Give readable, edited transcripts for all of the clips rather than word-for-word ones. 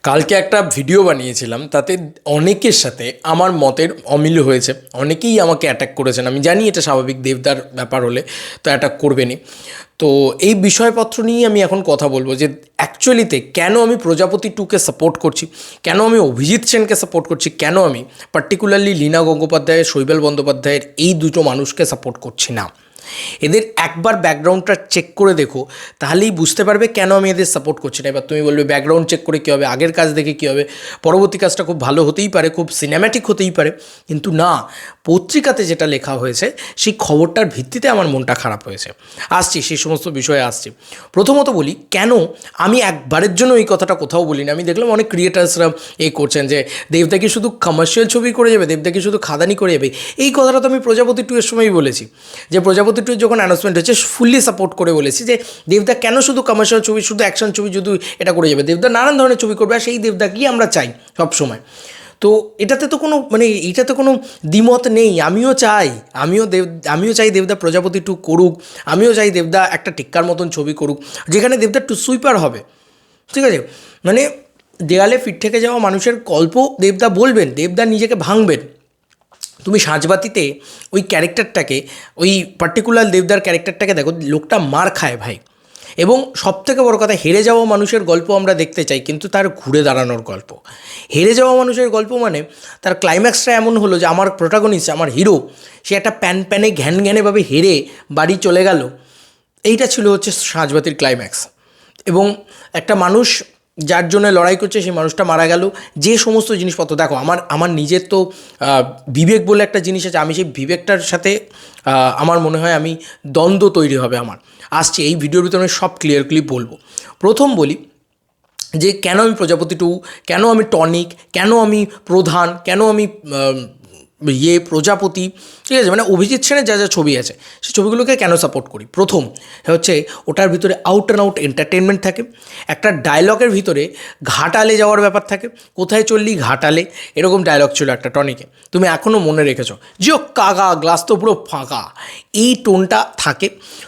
কালকে একটা ভিডিও বানিয়েছিলাম, তাতে অনেকের সাথে আমার মতের অমিল হয়েছে। অনেকেই আমাকে অ্যাটাক করেছেন। আমি জানি এটা স্বাভাবিক, দেবদার ব্যাপার হলে তো অ্যাটাক করবেনই। তো এই বিষয়পত্র নিয়েই আমি এখন কথা বলবো যে অ্যাকচুয়ালিতে কেন আমি প্রজাপতি টুকে সাপোর্ট করছি, কেন আমি অভিজিৎ সেনকে সাপোর্ট করছি, কেন আমি পার্টিকুলারলি লীনা গঙ্গোপাধ্যায়, শৈবাল বন্দ্যোপাধ্যায়ের এই দুটো মানুষকে সাপোর্ট করছি না। এদের একবার ব্যাকগ্রাউন্ডটা চেক করে দেখো, তাহলেই বুঝতে পারবে কেন আমি এদের সাপোর্ট করছি না। এবার তুমি বলবে ব্যাকগ্রাউন্ড চেক করে কী হবে, আগের কাজ দেখে কী হবে, পরবর্তী কাজটা খুব ভালো হতেই পারে, খুব সিনেম্যাটিক হতেই পারে, কিন্তু না, পত্রিকাতে যেটা লেখা হয়েছে সেই খবরটার ভিত্তিতে আমার মনটা খারাপ হয়েছে। আসছি সেই সমস্ত বিষয়ে আসছি। প্রথমত বলি কেন আমি একবারের জন্য এই কথাটা কোথাও বলি না। আমি দেখলাম অনেক ক্রিয়েটার্সরা করছেন যে দেবদা কি শুধু কমার্শিয়াল ছবি করে যাবে, দেবদা কি শুধু খাদানি করে যাবে। এই কথাটা তো আমি প্রজাপতি 2 এর সময়ই বলেছি, যে প্রজাপতি 2 যখন অ্যানাউন্সমেন্ট হচ্ছে ফুললি সাপোর্ট করে বলেছি যে দেবদা কেন শুধু কমার্শিয়াল ছবি, শুধু অ্যাকশন ছবি যদি এটা করে যাবে, দেবদা নানান ধরনের ছবি করবে, আর সেই দেবদাকেই আমরা চাই সবসময়। তো এটাতে তো কোনো এইটাতে কোনো দ্বিমত নেই। আমিও চাই দেবদা প্রজাপতি 2 করুক, আমিও চাই দেবদা একটা টিক্কার মতন ছবি করুক, যেখানে দেবদা টু সুইপার হবে। ঠিক আছে, মানে দেয়ালে ফিট থেকে যাওয়া মানুষের গল্প দেবদা বলবেন, দেবদা নিজেকে ভাঙবেন। তুমি সাঁঝবাতিতে ওই ক্যারেক্টারটাকে, ওই পার্টিকুলার দেবদার ক্যারেক্টারটাকে দেখো, লোকটা মার খায় ভাই। এবং সবথেকে বড় কথা, হেরে যাওয়া মানুষের গল্প আমরা দেখতে চাই, কিন্তু তার ঘুরে দাঁড়ানোর গল্প। হেরে যাওয়া মানুষের গল্প মানে তার ক্লাইম্যাক্সটা এমন হলো যে আমার প্রোটাগনিস্ট, আমার হিরো, সে একটা প্যানে ঘ্যান ঘ্যানেভাবে হেরে বাড়ি চলে গেল। এইটা ছিল হচ্ছে সাঁঝবাতির ক্লাইম্যাক্স। এবং একটা মানুষ যার জন্য লড়াই করছে সেই মানুষটা মারা গেল। যে সমস্ত জিনিসপত্র দেখো, আমার নিজের তো বিবেক বলে একটা জিনিস আছে, আমি সেই বিবেকটার সাথে আমার মনে হয় আমি দ্বন্দ্ব তৈরি হবে আমার। আসছে এই ভিডিওর ভিতরে আমি সব ক্লিয়ারলি বলবো। প্রথম বলি যে কেন আমি প্রজাপতি 2, কেন আমি টনিক, কেন আমি প্রধান, কেন আমি প্রজাপতি, ঠিক আছে, মানে অভিজিৎ সেনের যা যা ছবি আছে সেই ছবিগুলোকে কেন সাপোর্ট করি। প্রথম হচ্ছে ওটার ভিতরে আউট অ্যান্ড আউট এন্টারটেনমেন্ট থাকে। একটা ডায়লগের ভিতরে ঘাটালে যাওয়ার ব্যাপার থাকে, কোথায় চললি ঘাটালে, এরকম ডায়লগ ছিল একটা টনিকে, তুমি এখনও মনে রেখেছো, জিও কাকা গ্লাস তো পুরো ফাঁকা, এই টোনটা থাকে।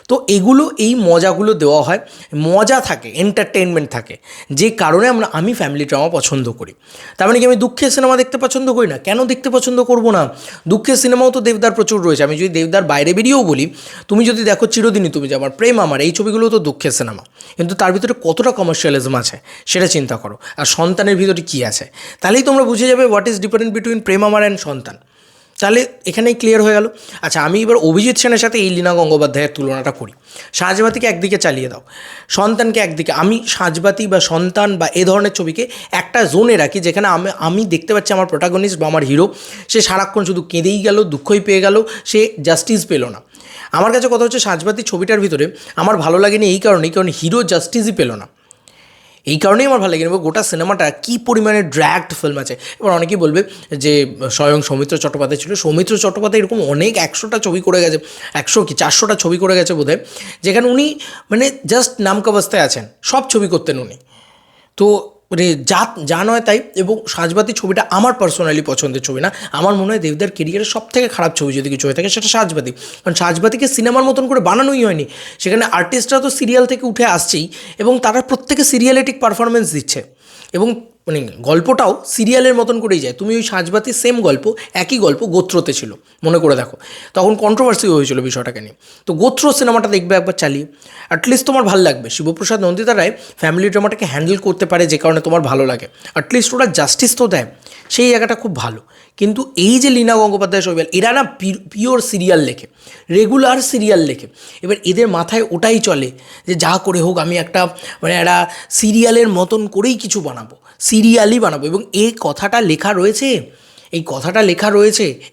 তো এগুলো, এই মজাগুলো দেওয়া হয়, মজা থাকে, এন্টারটেনমেন্ট থাকে, যে কারণে আমি ফ্যামিলি ড্রামা পছন্দ করি। তার মানে কি আমি দুঃখের সিনেমা দেখতে পছন্দ করি না? কেন দেখতে পছন্দ করব না? দুঃখের সিনেমাও তো দেবদার প্রচুর রয়েছে। আমি যদি দেবদার বাইরে বেরিয়েও বলি, তুমি যদি দেখো চিরদিনই তুমি যে আমার প্রেম আমার, এই ছবিগুলো তো দুঃখের সিনেমা, কিন্তু তার ভিতরে কতটা কমার্শিয়ালিজম আছে সেটা চিন্তা করো। আর সন্তানের ভিতরে কী আছে, তাহলেই তোমরা বুঝে যাবে হোয়াট ইজ ডিফারেন্ট বিটুইন প্রেম আমার অ্যান্ড সন্তান। তাহলে এখানেই ক্লিয়ার হয়ে গেল। আচ্ছা, আমি এবার অভিজিৎ সেনের সাথে এই লীনা গঙ্গোপাধ্যায়ের তুলনাটা করি। সাঁঝবাতিকে একদিকে চালিয়ে দাও, সন্তানকে একদিকে। আমি সাঁঝবাতি বা সন্তান বা এ ধরনের ছবিকে একটা জোনে রাখি, যেখানে আমি দেখতে পাচ্ছি আমার প্রোটাগনিস্ট বা আমার হিরো, সে সারাক্ষণ শুধু কেঁদেই গেল, দুঃখই পেয়ে গেল, সে জাস্টিস পেল না। আমার কাছে কথা হচ্ছে সাঁঝবাতি ছবিটার ভিতরে আমার ভালো লাগেনি এই কারণেই, কারণ হিরো জাস্টিসই পেল না। এই কারণেই আমার ভালো লাগে। এবং গোটা সিনেমাটা কী পরিমাণে ড্র্যাগড ফিল্ম আছে। এবার অনেকেই বলবে যে স্বয়ং সৌমিত্র চট্টোপাধ্যায় ছিল। সৌমিত্র চট্টোপাধ্যায় এরকম অনেক 100টা ছবি করে গেছে, 400টা ছবি করে গেছে বোধহয়, যেখানে উনি মানে জাস্ট নামকাবস্তায় আছেন, সব ছবি করতেন উনি। তো মানে যা নয় তাই। এবং সাঁঝবাতি ছবিটা আমার পার্সোনালি পছন্দের ছবি না। আমার মনে হয় দেবদার কেরিয়ারের সব থেকে খারাপ ছবি যদি কিছু হয়ে থাকে সেটা সাঁঝবাতি। কারণ সাঁঝবাতিকে সিনেমার মতন করে বানানোই হয়নি। সেখানে আর্টিস্টরা তো সিরিয়াল থেকে উঠে আসছেই, এবং তারা প্রত্যেকে সিরিয়ালেটিক পারফরমেন্স দিচ্ছে, এবং মানে গল্পটাও সিরিয়ালের মতন করেই যায়। তুমি ওই সাঁঝবাতির সেম গল্প, একই গল্প গোত্রতে ছিল, মনে করে দেখো, তখন কন্ট্রোভার্সিও হয়েছিল বিষয়টাকে নিয়ে। তো গোত্র সিনেমাটা দেখবে একবার চালিয়ে, অ্যাটলিস্ট তোমার ভালো লাগবে। শিবপ্রসাদ নন্দিতা রায় ফ্যামিলি ড্রামাটাকে হ্যান্ডেল করতে পারে, যে কারণে তোমার ভালো লাগে। অ্যাটলিস্ট ওরা জাস্টিস তো দেয়, সেই জায়গাটা খুব ভালো। কিন্তু এই যে লীনা গঙ্গোপাধ্যায়, শৈবাল, এরা না পিওর সিরিয়াল লেখে, রেগুলার সিরিয়াল লেখে। এবার এদের মাথায় ওটাই চলে যে যা করে হোক আমি একটা মানে একটা সিরিয়ালের মতন করেই কিছু বানাবো, সিরিয়ালই বানাবো। এবং এই কথাটা লেখা রয়েছে,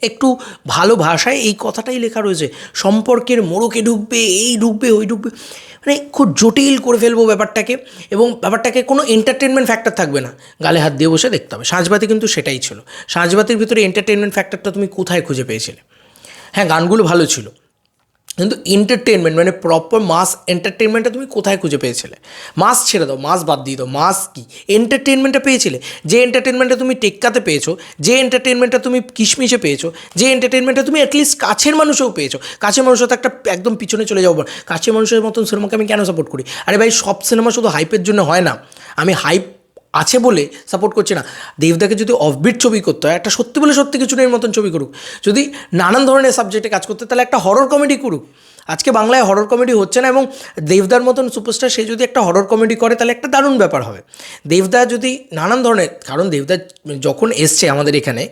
একটু ভালো ভাষায় এই কথাটাই লেখা রয়েছে। সম্পর্কের মোড়কে ঢুকবে, এই ঢুকবে, ওই ঢুকবে, মানে খুব জটিল করে ফেলবো ব্যাপারটাকে, এবং ব্যাপারটাকে কোনো এন্টারটেনমেন্ট ফ্যাক্টর থাকবে না, গালে হাত দিয়ে বসে দেখতে হবে। সাঁঝবাতি কিন্তু সেটাই ছিল। সাঁঝবাতির ভিতরে এন্টারটেনমেন্ট ফ্যাক্টরটা তুমি কোথায় খুঁজে পেয়েছিলে? হ্যাঁ, গানগুলো ভালো ছিল, কিন্তু এন্টারটেনমেন্ট মানে প্রপার মাস এন্টারটেনমেন্টটা তুমি কোথায় খুঁজে পেয়েছিলে? মাস ছেড়ে দাও, মাস বাদ দিয়ে দাও, মাস কি এন্টারটেনমেন্টটা পেয়েছিলে? যে এন্টারটেনমেন্টটা তুমি টেক্কাতে পেয়েছো, যে এন্টারটেনমেন্টটা তুমি কিশমিশে পেয়েছো, যে এন্টারটেনমেন্টটা তুমি অ্যাটলিস্ট কাছের মানুষেও পেয়েছো। কাছের মানুষও তো একটা একদম পিছনে চলে যাবো, কাছের মানুষের মতন সিনেমাকে আমি কেন সাপোর্ট করি? আরে ভাই, সব সিনেমা শুধু হাইপের জন্য হয় না। আমি হাইপ আছে বলে সাপোর্ট করছে না। দেবদাকে যদি অফবিট ছবি করতে হয়, একটা সত্যি বলে সত্যি কিছু নেই মতন ছবি করুক। যদি নানান ধরনের সাবজেক্টে কাজ করতে, তাহলে একটা হরর কমেডি করুক। আজকে বাংলায় হরর কমেডি হচ্ছে না, এবং দেবদার মতন সুপারস্টার সে যদি একটা হরর কমেডি করে তাহলে একটা দারুণ ব্যাপার হবে। দেবদা যদি নানান ধরনের, কারণ দেবদা যখন এসছে আমাদের এখানে,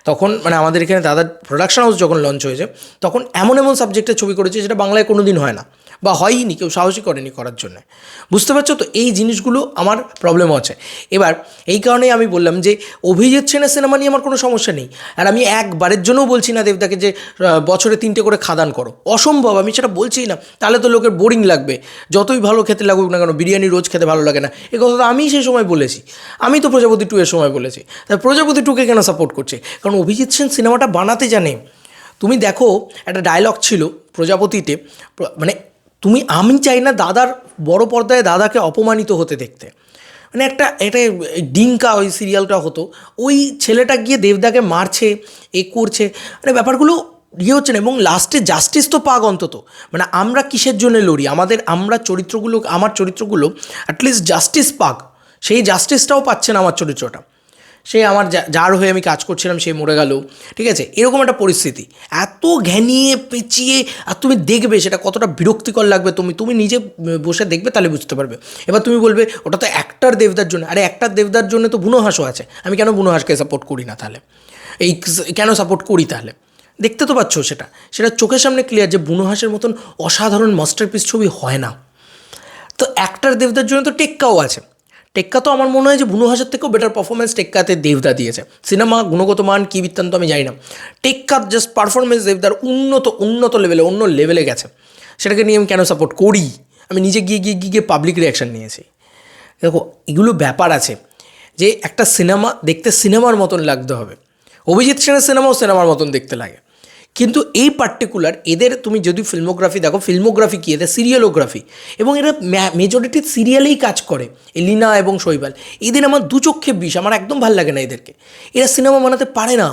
তখন মানে আমাদের এখানে দাদার প্রোডাকশন হাউস যখন লঞ্চ হয়েছে, তখন এমন এমন সাবজেক্টে ছবি করেছে যেটা বাংলায় কোনো দিন হয় না বা হয়ইনি, কেউ সাহসই করেনি করার জন্য। বুঝতে পারছো তো, এই জিনিসগুলো আমার প্রবলেম আছে। এবার এই কারণেই আমি বললাম যে অভিজিৎ সেনের সিনেমা নিয়ে আমার কোনো সমস্যা নেই, আর আমি একবারের জন্যও বলছি না দেবদাকে যে বছরে 3টে করে খাদান করো, অসম্ভব, আমি সেটা বলছি না। তাহলে তো লোকের বোরিং লাগবে, যতই ভালো খেতে লাগুক না কেন, বিরিয়ানি রোজ খেতে ভালো লাগে না, এই কথা তো আমি সেই সময় বলেছি। আমি তো প্রজাপতি 2 এর সময় বলেছি, তাই প্রজাপতি 2কে কেন সাপোর্ট করছে? কারণ অভিজিৎ সেন সিনেমাটা বানাতে জানে। তুমি দেখো, একটা ডায়লগ ছিল প্রজাপতিতে, মানে আমি চাই না দাদার বড় পর্দায় দাদাকে অপমানিত হতে দেখতে। মানে একটা ডিঙ্কা ওই সিরিয়ালটা হতো, ওই ছেলেটা গিয়ে দেবদাকে মারছে, করছে, মানে ব্যাপারগুলো হচ্ছে না। এবং লাস্টে জাস্টিস তো পাক অন্তত, মানে আমরা কিসের জন্য লড়ি, আমার চরিত্রগুলো অ্যাটলিস্ট জাস্টিস পাক, সেই জাস্টিসটাও পাচ্ছে না আমার চরিত্রটা। সে আমার যার হয়ে আমি কাজ করছিলাম সে মরে গেল, ঠিক আছে, এরকম একটা পরিস্থিতি। এত ঘ্যানিয়ে পেঁচিয়ে, আর তুমি দেখবে সেটা কতটা বিরক্তিকর লাগবে, তুমি নিজে বসে দেখবে তাহলে বুঝতে পারবে। এবার তুমি বলবে ওটা তো অ্যাক্টর দেবদার জন্য, আরে অ্যাক্টর দেবদার জন্য তো বুনো হাঁসও আছে, আমি কেন বুনো হাঁসকে সাপোর্ট করি না? তাহলে কেন সাপোর্ট করি? তাহলে দেখতে তো পাচ্ছ সেটা চোখের সামনে ক্লিয়ার যে বুনো হাঁসের মতন অসাধারণ মাস্টারপিস ছবি হয় না। তো অ্যাক্টর দেবদার জন্য তো টেক্কাও আছে। টেক্কা তো আমার মনে হয় যে বুনো হাঁসের থেকেও বেটার পারফরমেন্স টেক্কাতে দেবদা দিয়েছে। সিনেমা গুণগত মান কী বৃত্তান্ত আমি জানি না, টেক্কার জাস্ট পারফরমেন্স দেবদার উন্নত লেভেলে, অন্য লেভেলে গেছে। সেটাকে নিয়ে আমি কেন সাপোর্ট করি? আমি নিজে গিয়ে পাবলিক রিয়াকশান নিয়েছি। দেখো, এগুলো ব্যাপার আছে যে একটা সিনেমা দেখতে সিনেমার মতন লাগতে হবে। অভিজিৎ সেনের সিনেমাও সিনেমার মতন দেখতে লাগে, কিন্তু এই পার্টিকুলার এদের তুমি যদি ফিল্মোগ্রাফি দেখো, ফিল্মোগ্রাফি কী, এদের সিরিয়ালোগ্রাফি, এবং এরা মেজরিটি সিরিয়ালেই কাজ করে। লীনা এবং শৈবাল, এদের আমার দু চক্ষে বিষ, আমার একদম ভালো লাগে না এদেরকে। এরা সিনেমা বানাতে পারে না,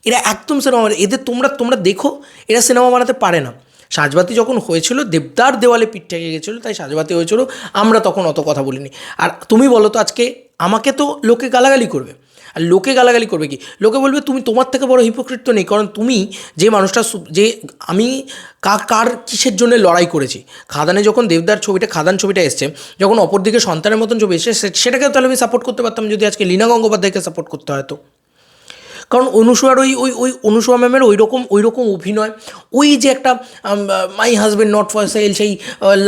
এরা একদম সিনেমা, এদের তোমরা দেখো, এরা সিনেমা বানাতে পারে না। সাজবাতি যখন হয়েছিল, দেবদার দেওয়ালে পিঠ থেকে গেছিলো, তাই সাজবাতি হয়েছিল, আমরা তখন অত কথা বলিনি। আর তুমি বলো তো, আজকে আমাকে তো লোকে গালাগালি করবে, আর লোকে গালাগালি করবে কি, লোকে বলবে তুমি, তোমার থেকে বড় হিপোক্রিট তো নেই, কারণ তুমি যে মানুষটা, যে আমি কার কিসের জন্য লড়াই করেছি। খাদানে যখন দেবদার খাদান ছবিটা এসছে, যখন অপরদিকে সন্তানের মতন ছবি এসছে, সেটাকে তাহলে আমি সাপোর্ট করতে পারতাম যদি আজকে লীনা গঙ্গোপাধ্যায়কে সাপোর্ট করতে হয়তো। কারণ অনুসূয়ার ওই অনুসূয়া ম্যামের ওই রকম অভিনয়, ওই যে একটা my husband not for sale, সেই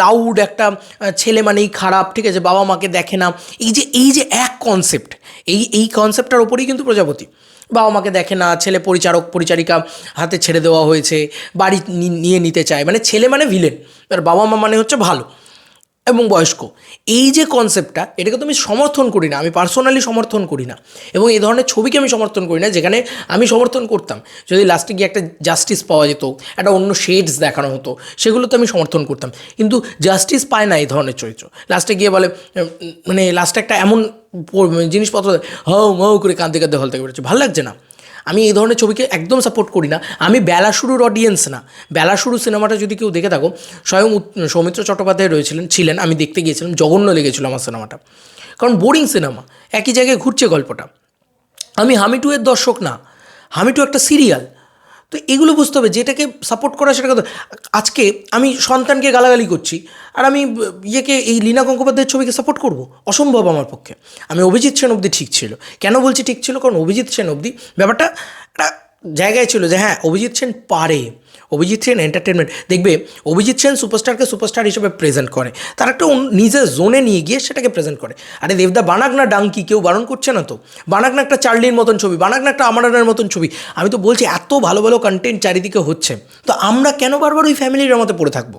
লাউড একটা ছেলে মানেই খারাপ, ঠিক আছে, বাবা মাকে দেখে না, এই যে এক কনসেপ্ট, এই কনসেপ্টটার ওপরেই কিন্তু প্রজাপতি। বাবা মাকে দেখে না, ছেলে পরিচারিকা হাতে ছেড়ে দেওয়া হয়েছে, বাড়ি নিয়ে নিতে চায়, মানে ছেলে মানে ভিলেন, আর বাবা মা মানে হচ্ছে ভালো এবং বয়স্ক। এই যে কনসেপ্টটা, এটাকে তো আমি সমর্থন করি না, আমি পার্সোনালি সমর্থন করি না, এবং এই ধরনের ছবিকে আমি সমর্থন করি না। যেখানে আমি সমর্থন করতাম যদি লাস্টে গিয়ে একটা জাস্টিস পাওয়া যেত, একটা অন্য শেডস দেখানো হতো, সেগুলোতে আমি সমর্থন করতাম। কিন্তু জাস্টিস পায় না এই ধরনের চরিত্র। লাস্টে গিয়ে বলে, মানে লাস্টে একটা এমন জিনিসপত্র হাউ করে কাঁদতে হল থেকে বেরোচ্ছে, ভালো লাগছে না। আমি এই ধরনের ছবিকে একদম সাপোর্ট করি না। আমি বেলা শুরুর অডিয়েন্স না। বেলা শুরু সিনেমাটা যদি কেউ দেখে থাকো, স্বয়ং সৌমিত্র চট্টোপাধ্যায় ছিলেন, আমি দেখতে গিয়েছিলাম, জঘন্য লেগেছিল আমার সিনেমাটা, কারণ বোরিং সিনেমা, একই জায়গায় ঘুরছে গল্পটা। আমি হামি 2 এর দর্শক না, হামি 2 একটা সিরিয়াল। তো এগুলো বুঝতে হবে, যেটাকে সাপোর্ট করা সেটাকে। আজকে আমি সন্তানকে গালাগালি করছি, আর আমি এই লীনা গঙ্গোপাধ্যায়ের ছবিকে সাপোর্ট করব? অসম্ভব আমার পক্ষে। আমি অভিজিৎ সেন অবধি ঠিক ছিল। কেন বলছি ঠিক ছিল? কারণ অভিজিৎ সেন অবধি ব্যাপারটা একটা জায়গায় ছিল যে হ্যাঁ, অভিজিৎ সেন পারে, অভিজিৎ সেন এন্টারটেনমেন্ট। দেখবে অভিজিৎ সেন সুপারস্টারকে সুপারস্টার হিসেবে প্রেজেন্ট করে, তার একটা নিজের জোনে নিয়ে গিয়ে সেটাকে প্রেজেন্ট করে। আরে দেবদা বানাক না ডাঙ্কি, কেউ বারণ করছে না তো, বানাক না একটা চার্লির মতন ছবি, বানাক না একটা আমানের মতন ছবি। আমি তো বলছি এত ভালো ভালো কন্টেন্ট চারিদিকে হচ্ছে, তো আমরা কেন বারবার ওই ফ্যামিলির মতো পড়ে থাকবো?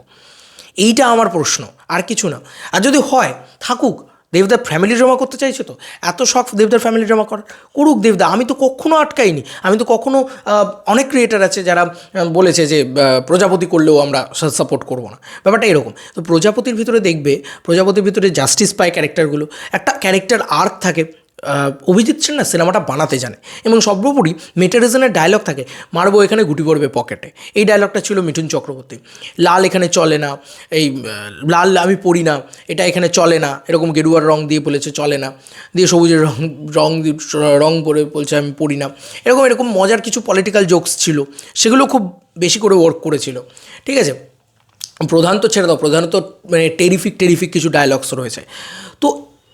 এইটা আমার প্রশ্ন, আর কিছু না। আর যদি হয়, থাকুক, দেবদার ফ্যামিলি ড্রামা করতে চাইছে তো, এত শখ দেবদার ফ্যামিলি ড্রামা করুক দেবদা, আমি তো কখনো আটকাইনি। আমি তো কখনো, অনেক ক্রিয়েটার আছে যারা বলেছে যে প্রজাপতি করলেও আমরা সাপোর্ট করবো না, ব্যাপারটা এরকম। তো প্রজাপতির ভিতরে দেখবে, প্রজাপতির ভিতরে জাস্টিস পায় ক্যারেক্টারগুলো, একটা ক্যারেক্টার আর্ক থাকে, অভিজিৎ সেন না সিনেমাটা বানাতে জানে, এবং সর্বোপরি মেটারিজনের ডায়লগ থাকে, মারবো এখানে গুটি পড়বে পকেটে, এই ডায়লগটা ছিল মিঠুন চক্রবর্তী। লাল এখানে চলে না, এই লাল আমি পড়ি না, এটা এখানে চলে না, এরকম গেরুয়ার রং দিয়ে বলেছে চলে না, দিয়ে সবুজের রং পরে বলছে আমি পড়ি না, এরকম এরকম মজার কিছু পলিটিক্যাল জোকস ছিল, সেগুলো খুব বেশি করে ওয়ার্ক করেছিল। ঠিক আছে, প্রধান তো ছেড়ে দাও, প্রধান তো মানে টেরিফিক কিছু ডায়লগস রয়েছে। তো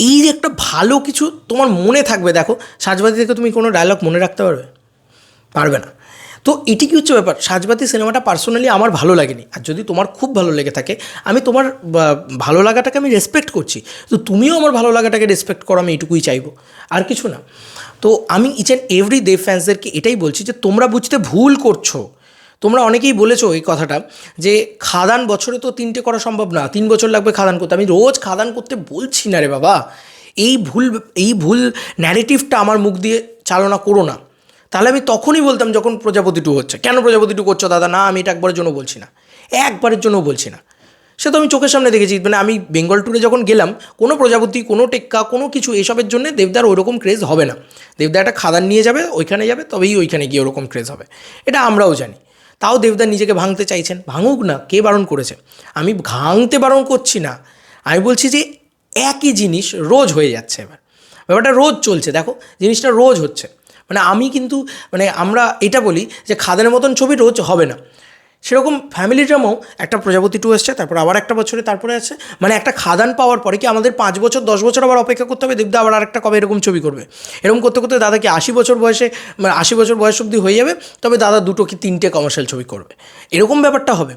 এই যে একটা ভালো কিছু তোমার মনে থাকবে, দেখো সাজবাতি থেকে তুমি কোনো ডায়লগ মনে রাখতে পারবে না। তো এটি কী হচ্ছে ব্যাপার, সাজবাতি সিনেমাটা পার্সোনালি আমার ভালো লাগেনি, আর যদি তোমার খুব ভালো লেগে থাকে আমি তোমার ভালো লাগাটাকে আমি রেসপেক্ট করছি, তো তুমিও আমার ভালো লাগাটাকে রেসপেক্ট করো, আমি এটুকুই চাইবো, আর কিছু না। তো আমি ইচ অ্যান্ড এভরি দেব ফ্যান্সদেরকে এটাই বলছি যে তোমরা বুঝতে ভুল করছো। তোমরা অনেকেই বলেছো এই কথাটা যে খাদান বছরে তো 3টে করা সম্ভব না, 3 বছর লাগবে খাদান করতে। আমি রোজ খাদান করতে বলছি না রে বাবা, এই ভুল ন্যারেটিভটা আমার মুখ দিয়ে চালনা করো না। তাহলে আমি তখনই বলতাম যখন প্রজাপতি 2 হচ্ছে, কেন প্রজাপতি 2 করছো দাদা? না, আমি এটা একবারের জন্য বলছি না, একবারের জন্য বলছি না, সে তো আমি চোখের সামনে দেখেছি। মানে আমি বেঙ্গল ট্যুরে যখন গেলাম, কোনো প্রজাপতি, কোনো টেক্কা, কোনো কিছু এসবের জন্য দেবদার ওইরকম ক্রেজ হবে না। দেবদা একটা খাদান নিয়ে যাবে, ওইখানে যাবে, তবেই ওইখানে গিয়ে ওরকম ক্রেজ হবে, এটা আমরাও জানি। তাও দেবদা নিজেকে ভাঙতে চাইছেন, ভাঙুক না, কে বারণ করেছে? আমি ভাঙতে বারণ করছি না, আমি বলছি যে একই জিনিস রোজ হয়ে যাচ্ছে, এবার ব্যাপারটা রোজ চলছে, দেখো জিনিসটা রোজ হচ্ছে। মানে আমি কিন্তু মানে আমরা এটা বলি যে খাদানের মতন ছবি রোজ হবে না, সেরকম ফ্যামিলি ড্রামাও একটা প্রজাপতি 2 এসছে, তারপর আবার একটা বছরে তারপরে আসছে, মানে একটা খাদান পাওয়ার পরে কি আমাদের 5 বছর 10 বছর আবার অপেক্ষা করতে হবে দেবদা আবার আরেকটা কবে এরকম ছবি করবে? এরকম করতে করতে দাদা কি 80 বছর বয়সে, মানে 80 বছর বয়স অবধি হয়ে যাবে, তবে দাদা 2 কি 3টে কমার্শিয়াল ছবি করবে, এরকম ব্যাপারটা হবে?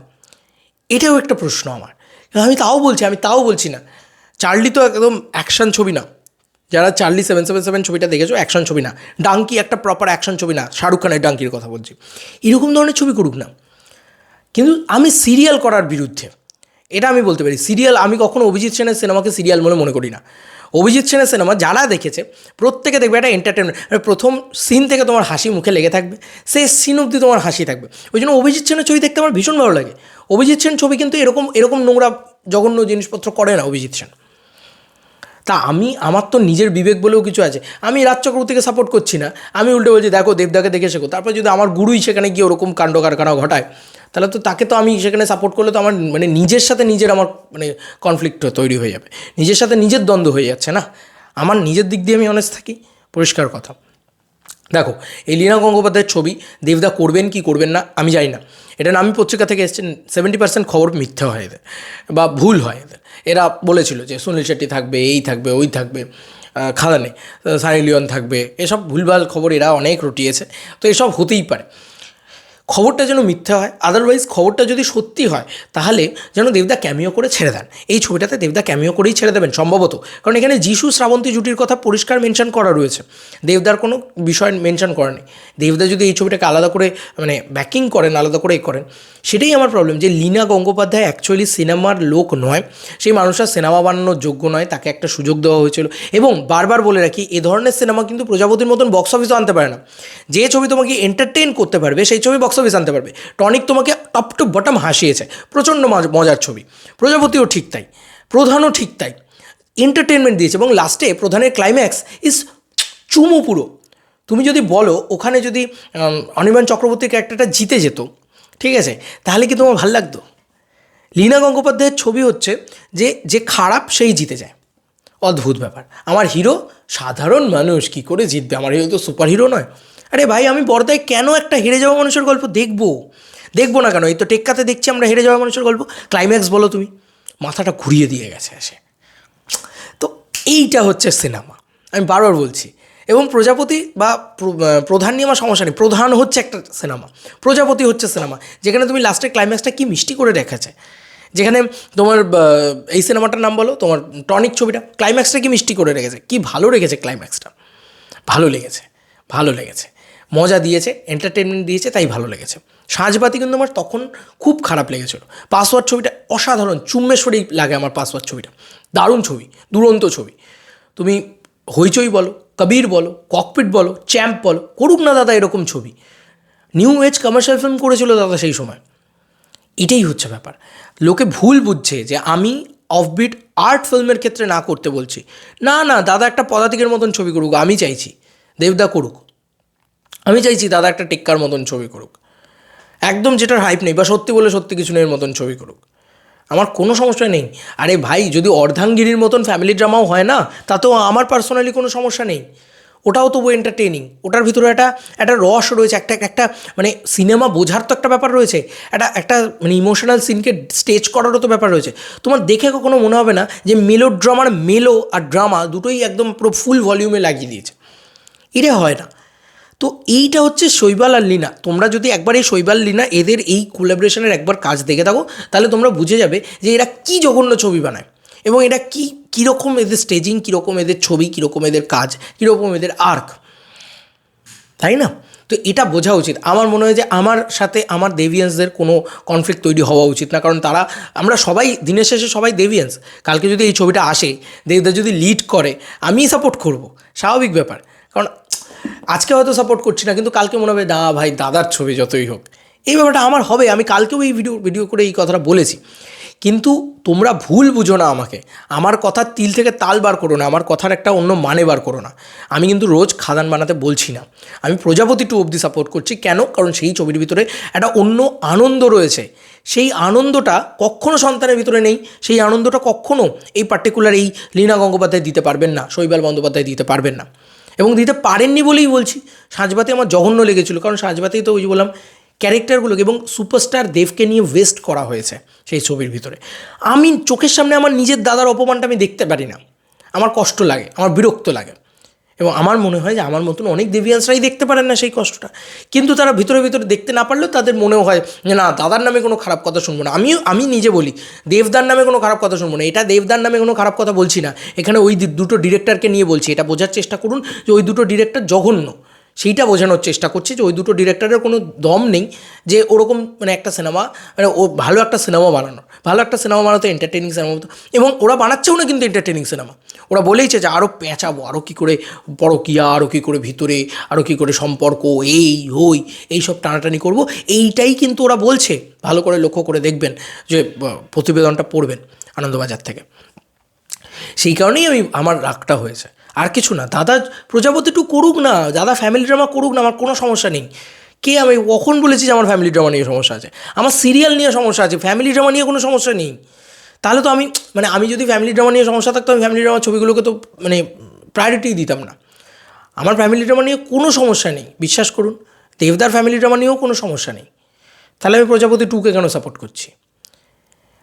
এটাও একটা প্রশ্ন আমার। আমি তাও বলছি না, চার্লি তো একদম অ্যাকশন ছবি না, যারা চার্লি 777 ছবিটা দেখেছো, অ্যাকশন ছবি না। ডাঙ্কি একটা প্রপার অ্যাকশন ছবি না, শাহরুখ খানের ডাঙ্কির কথা বলছি। এরকম ধরনের ছবি করুক না, কিন্তু আমি সিরিয়াল করার বিরুদ্ধে, এটা আমি বলতে পারি। সিরিয়াল, আমি কখনো অভিজিৎ সেনের সিনেমাকে সিরিয়াল বলে মনে করি না। অভিজিৎ সেনের সিনেমা যারা দেখেছে প্রত্যেকে দেখবে একটা এন্টারটেনমেন্ট, প্রথম সিন থেকে তোমার হাসি মুখে লেগে থাকবে, শেষ সিন অবধি তোমার হাসি থাকবে। ওই জন্য অভিজিৎ সেনের ছবি দেখতে আমার ভীষণ ভালো লাগে। অভিজিৎ সেন ছবি কিন্তু এরকম নোংরা জঘন্য জিনিসপত্র করে না অভিজিৎ সেন। তা আমার তো নিজের বিবেক বলেও কিছু আছে, আমি রাজ চক্রবর্তীকে সাপোর্ট করছি না, আমি উল্টে বলছি দেখো দেবদাকে দেখে শেখো। তারপর যদি আমার গুরুই সেখানে গিয়ে ওরকম কাণ্ড কারখানা ঘটায়, তাহলে তো তাকে তো আমি সেখানে সাপোর্ট করলে তো আমার মানে নিজের সাথে নিজের আমার মানে কনফ্লিক্ট তৈরি হয়ে যাবে, নিজের সাথে নিজের দ্বন্দ্ব হয়ে যাচ্ছে না। আমার নিজের দিক দিয়ে আমি অনেস্ট থাকি, পরিষ্কার কথা। দেখো এই লীনা গঙ্গোপাধ্যায়ের ছবি দেবদা করবেন কি করবেন না আমি জানি না, এটা না আমি পত্রিকা থেকে এসেছেন, 70% খবর মিথ্যে হয় এদের বা ভুল হয় এদের। এরা বলেছিল যে সুনীল শেট্টি থাকবে, এই থাকবে, ওই থাকবে, খাদানে সানি লিওন থাকবে, এসব ভুলভাল খবর এরা অনেক রটিয়েছে। তো এসব হতেই পারে, খবরটা যেন মিথ্যা হয়, আদারওয়াইজ খবরটা যদি সত্যি হয় তাহলে যেন দেবদা ক্যামিও করে ছেড়ে দেন। এই ছবিটাতে দেবদা ক্যামিও করেই ছেড়ে দেবেন সম্ভবত, কারণ এখানে যিশু শ্রাবন্তী জুটির কথা পরিষ্কার মেনশন করা রয়েছে, দেবদার কোনো বিষয় মেনশন করা নেই। দেবদা যদি এই ছবিটাকে আলাদা করে মানে ব্যাকিং করেন, আলাদা করে করেন, সেটাই আমার প্রবলেম, যে লীনা গঙ্গোপাধ্যায় অ্যাকচুয়ালি সিনেমার লোক নয়, সেই মানুষটা সিনেমা বানানোর যোগ্য নয়, তাকে একটা সুযোগ দেওয়া হয়েছিল। এবং বারবার বলে রাখি, এ ধরনের সিনেমা কিন্তু প্রজাপতির মতন বক্স অফিসও আনতে পারে না। যে ছবি তোমাকে এন্টারটেইন করতে পারবে সেই ছবি বক্স অফিস আনতে পারবে। টনিক তোমাকে টপ টু বটম হাসিয়েছে, প্রচণ্ড মজার ছবি, প্রজাপতিও ঠিক তাই, প্রধানও ঠিক তাই, এন্টারটেনমেন্ট দিয়েছে। এবং লাস্টে প্রধানের ক্লাইম্যাক্স ইজ চুমু পুরো। তুমি যদি বলো ওখানে যদি অনির্বাণ চক্রবর্তীর ক্যারেক্টারটা জিতে যেত, ঠিক আছে, তাহলে কি তোমার ভালো লাগতো? লীনা গঙ্গোপাধ্যায়ের ছবি হচ্ছে যে খারাপ সেই জিতে যায়, অদ্ভুত ব্যাপার। আমার হিরো সাধারণ মানুষ, কী করে জিতবে? আমার হিরো তো সুপার হিরো নয়। আরে ভাই, আমি পর্দায় কেন একটা হেরে যাওয়া মানুষের গল্প দেখবো না কেন? এই তো টেক্কাতে দেখছি আমরা হেরে যাওয়া মানুষের গল্প, ক্লাইম্যাক্স বলো তুমি, মাথাটা ঘুরিয়ে দিয়ে গেছে এসে। তো এইটা হচ্ছে সিনেমা, আমি বারবার বলছি। এবং প্রজাপতি বা প্রধান নিয়ে আমার সমস্যা নেই, প্রধান হচ্ছে একটা সিনেমা, প্রজাপতি হচ্ছে সিনেমা, যেখানে তুমি লাস্টের ক্লাইম্যাক্সটা কী মিষ্টি করে রেখেছে, যেখানে তোমার এই সিনেমাটার নাম বলো, তোমার টনিক ছবিটা, ক্লাইম্যাক্সটা কি মিষ্টি করে রেখেছে, কি ভালো রেখেছে ক্লাইম্যাক্সটা, ভালো লেগেছে, মজা দিয়েছে, এন্টারটেনমেন্ট দিয়েছে, তাই ভালো লেগেছে। সাজবাতি কিন্তু আমার তখন খুব খারাপ লেগেছিল। পাসওয়ার্ড ছবিটা অসাধারণ, চুম্বেশ্বরী লাগে আমার পাসওয়ার্ড ছবিটা, দারুণ ছবি, দুরন্ত ছবি। তুমি হইচই বলো, কবির বলো, ককপিট বলো, চ্যাম্প বলো, করুক না দাদা এরকম ছবি। নিউ এজ কমার্শিয়াল ফিল্ম করেছিল দাদা সেই সময়। এটাই হচ্ছে ব্যাপার, লোকে ভুল বুঝছে যে আমি অফবিট আর্ট ফিল্মের ক্ষেত্রে না করতে বলছি না, না দাদা একটা পদাতিকের মতন ছবি করুক, আমি চাইছি দেবদা করুক, আমি চাইছি দাদা একটা টেক্কার মতন ছবি করুক, একদম যেটার হাইপ নেই বা সত্যি বলে সত্যি কিছু নেই মতন ছবি করুক, আমার কোনো সমস্যা নেই। আরে ভাই যদি অর্ধাঙ্গিনীর মতন ফ্যামিলি ড্রামাও হয় না, তাতেও আমার পার্সোনালি কোনো সমস্যা নেই, ওটাও তবু এন্টারটেনিং, ওটার ভিতরে একটা একটা রস রয়েছে, একটা একটা মানে সিনেমা বোঝার তো একটা ব্যাপার রয়েছে, একটা একটা মানে ইমোশনাল সিনকে স্টেজ করারও তো ব্যাপার রয়েছে। তোমার দেখে কখনো মনে হবে না যে মেলো ড্রামার মেলো আর ড্রামা দুটোই একদম পুরো ফুল ভলিউমে লাগিয়ে দিয়েছে, এটা হয় না। তো এইটা হচ্ছে শৈবাল আর লীনা, তোমরা যদি একবার এই শৈবাল লীনা এদের এই কোলাবোরেশনের একবার কাজ দেখে থাকো, তাহলে তোমরা বুঝে যাবে যে এরা কী জঘন্য ছবি বানায় এবং এটা কীরকম এদের স্টেজিং, কীরকম এদের ছবি, কীরকম এদের কাজ, কীরকম এদের আর্ক, তাই না? তো এটা বোঝা উচিত। আমার মনে হয় যে আমার সাথে আমার দেভিয়ান্সদের কোনো কনফ্লিক্ট তৈরি হওয়া উচিত না, কারণ তারা আমরা সবাই দিনের শেষে সবাই দেভিয়ান্স। কালকে যদি এই ছবিটা আসে, দেবদা যদি লিড করে, আমিই সাপোর্ট করব, স্বাভাবিক ব্যাপার। কারণ আজকে হয়তো সাপোর্ট করছি না, কিন্তু কালকে মনে হবে ভাই দাদার ছবি যতই হোক, এই ব্যাপারটা আমার হবে। আমি কালকেও এই ভিডিও করে এই কথাটা বলেছি, কিন্তু তোমরা ভুল বুঝো না আমাকে, আমার কথার তিল থেকে তাল বার করো না, আমার কথার একটা অন্য মানে বার করো না। আমি কিন্তু রোজ খাদান বানাতে বলছি না, আমি প্রজাপতি 2 অবধি সাপোর্ট করছি। কেন? কারণ সেই ছবির ভিতরে একটা অন্য আনন্দ রয়েছে, সেই আনন্দটা কখনও সন্তানের ভিতরে নেই, সেই আনন্দটা কখনও এই পার্টিকুলার এই লীনা গঙ্গোপাধ্যায় দিতে পারবেন না, শৈবাল বন্দ্যোপাধ্যায় দিতে পারবেন না, এবং দিতে পারেননি বলেই বলছি। সাঁঝবাতি আমার জঘন্য লেগেছিলো, কারণ সাঁঝবাতি তো ওই যে বললাম ক্যারেক্টারগুলোকে এবং সুপারস্টার দেবকে নিয়ে ওয়েস্ট করা হয়েছে সেই ছবির ভিতরে। আমি চোখের সামনে আমার নিজের দাদার অপমানটা আমি দেখতে পারি না, আমার কষ্ট লাগে, আমার বিরক্ত লাগে, এবং আমার মনে হয় যে আমার মতন অনেক দেভিয়ান্সরাই দেখতে পারেন না সেই কষ্টটা, কিন্তু তারা ভিতরে ভিতরে দেখতে না পারলেও তাদের মনেও হয় যে না দাদার নামে কোনো খারাপ কথা শুনবো না। আমি নিজে বলি দেবদার নামে কোনো খারাপ কথা শুনবো না, এটা দেবদার নামে কোনো খারাপ কথা বলছি না, এখানে ওই দুটো ডিরেক্টরকে নিয়ে বলছি। এটা বোঝার চেষ্টা করুন যে ওই দুটো ডিরেক্টর জঘন্য, সেইটা বোঝানোর চেষ্টা করছি যে ওই দুটো ডিরেক্টরের কোনো দম নেই যে ওরকম মানে একটা সিনেমা মানে ও ভালো একটা সিনেমা বানানো, ভালো একটা সিনেমা বানাতো, এন্টারটেনিং সিনেমা হতো, এবং ওরা বানাচ্ছেও না কিন্তু এন্টারটেনিং সিনেমা। ওরা বলেইছে যে আরও পেঁচাবো, আরও কী করে পরকীয়া, আরও কী করে ভিতরে, আরও কী করে সম্পর্ক, এইসব টানাটানি করব, এইটাই কিন্তু ওরা বলছে। ভালো করে লক্ষ্য করে দেখবেন যে প্রতিবেদনটা পড়বেন আনন্দবাজার থেকে, সেই কারণেই আমার রাগটা হয়েছে, আর কিছু না। দাদা প্রজাপতি 2 করুক না, দাদা ফ্যামিলি ড্রামা করুক না, আমার কোনো সমস্যা নেই। আমি কখন বলেছি যে আমার ফ্যামিলি ড্রামা নিয়ে সমস্যা আছে? আমার সিরিয়াল নিয়ে সমস্যা আছে, ফ্যামিলি ড্রামা নিয়ে কোনো সমস্যা নেই। তাহলে তো আমি যদি ফ্যামিলি ড্রামা নিয়ে সমস্যা থাকতো, আমি ফ্যামিলি ড্রামা ছবিগুলোকে তো মানে প্রায়োরিটি দিতাম না। আমার ফ্যামিলি ড্রামা নিয়ে কোনো সমস্যা নেই, বিশ্বাস করুন। দেবদার ফ্যামিলি ড্রামা নিয়েও কোনো সমস্যা নেই, তাহলে আমি প্রজাপতি 2কে কেন সাপোর্ট করছি?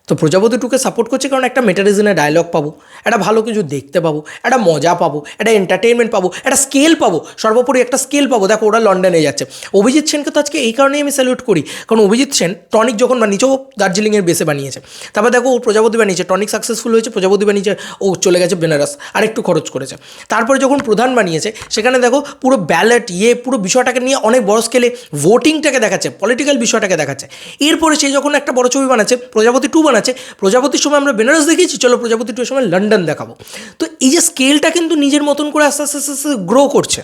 তো প্রজাপতি 2কে সাপোর্ট করছি কারণ একটা মেটারিজনের ডায়লগ পাবো, একটা ভালো কিছু দেখতে পাবো, একটা মজা পাবো, একটা এন্টারটেনমেন্ট পাবো, একটা স্কেল পাবো, সর্বোপরি একটা স্কেল পাবো। দেখো ওরা লন্ডনে যাচ্ছে, অভিজিৎ সেনকে তো আজকে এই কারণেই আমি স্যালুট করি, কারণ অভিজিৎ সেন টনিক যখন বানিয়েছে, ও দার্জিলিংয়ের বেসে বানিয়েছে, তারপর দেখো ও প্রজাপতি বানিয়েছে, টনিক সাকসেসফুল হয়েছে, প্রজাপতি বানিয়েছে, ও চলে গেছে বেনারস, আরেকটু খরচ করেছে। তারপরে যখন প্রধান বানিয়েছে, সেখানে দেখো পুরো ব্যালট পুরো বিষয়টাকে নিয়ে অনেক বড় স্কেলে ভোটিংটাকে দেখাচ্ছে, পলিটিক্যাল বিষয়টাকে দেখাচ্ছে। এরপরে সে যখন একটা বড় ছবি বানাচ্ছে, প্রজাপতি 2 বানাচ্ছে, প্রজাপতির সময় আমরা বেনারস দেখিয়েছি, চলো প্রজাপতি 2 এর সময় লন্ডন দেখাবো। তো এই যে স্কেলটা কিন্তু নিজের মতন করে আস্তে আস্তে আস্তে গ্রো করছে,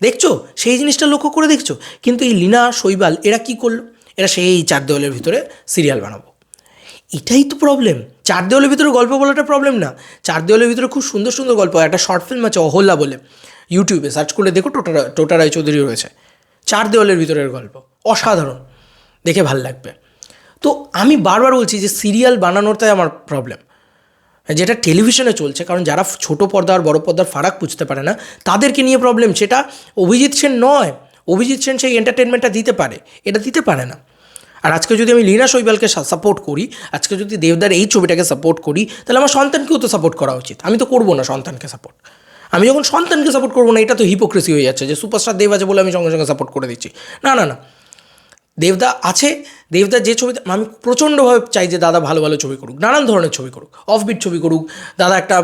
দেখছো? সেই জিনিসটা লক্ষ্য করে দেখছো। কিন্তু এই লীনা শৈবাল এরা কি করলো? এরা সেই 4 দেওয়ালের ভিতরে সিরিয়াল বানাবো, এটাই তো প্রবলেম। 4 দেওয়ালের ভিতরে গল্প বলাটা প্রবলেম না, 4 দেওয়ালের ভিতরে খুব সুন্দর সুন্দর গল্প। একটা শর্ট ফিল্ম আছে অহল্যা বলে, ইউটিউবে সার্চ করলে দেখো, টোটা রায়চৌধুরী রয়েছে। 4 দেওয়ালের ভিতরের গল্প অসাধারণ, দেখে ভাল লাগবে। তো আমি বারবার বলছি যে সিরিয়াল বানানোরটাই আমার প্রবলেম, যেটা টেলিভিশনে চলছে। কারণ যারা ছোটো পর্দা আর বড় পর্দার ফারাক বুঝতে পারে না, তাদেরকে নিয়ে প্রবলেম। সেটা অভিজিৎ সেন নয়, অভিজিৎ সেন সেই এন্টারটেনমেন্টটা দিতে পারে, এটা দিতে পারে না। আর আজকে যদি আমি লীনা শৈবালকে সাপোর্ট করি, আজকে যদি দেবদার এই ছবিটাকে সাপোর্ট করি, তাহলে আমার সন্তানকেও তো সাপোর্ট করা উচিত। আমি তো করবো না সন্তানকে সাপোর্ট। আমি যখন সন্তানকে সাপোর্ট করবো না, এটা তো হিপোক্রেসি হয়ে যাচ্ছে যে সুপারস্টার দেব আছে বলে আমি সঙ্গে সঙ্গে সাপোর্ট করে দিচ্ছি। না না না, দেবদা আছে, দেবদা যে ছবিতে আমি প্রচণ্ডভাবে চাই যে দাদা ভালো ভালো ছবি করুক, নানান ধরনের ছবি করুক, অফবিট ছবি করুক, দাদা একটা